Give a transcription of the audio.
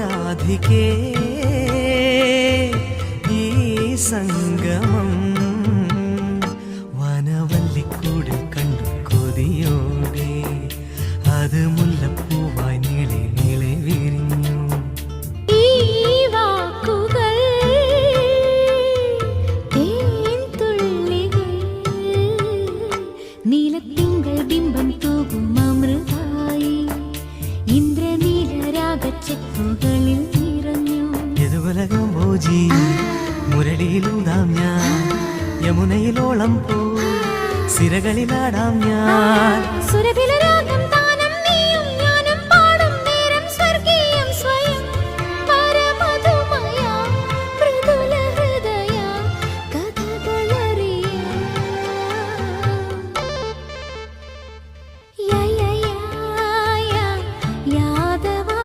രാധികേ ഈ സംഗമം വനവല്ലിക്കൂടിൽ കണ്ടു കൊതിയോടെ അത് മുല്ലപ്പൂവായി നീളെ നീളെ വിരിഞ്ഞു. ഈ വാക്കുകൾ തേൻതുള്ളികൾ നീലത്തിങ്കൾ ബിംബം തൂകും അമൃതായി ഇന്ദ്രനീലരാഗച്ചെപ്പുകളിൽ നിറഞ്ഞു. യദുകുലകം ഭോജി മുരടിയിലൂതാം ഞാൻ, യമുനയിലോളം പോ സിരകളിലാടാം ഞാൻ. സുരഭില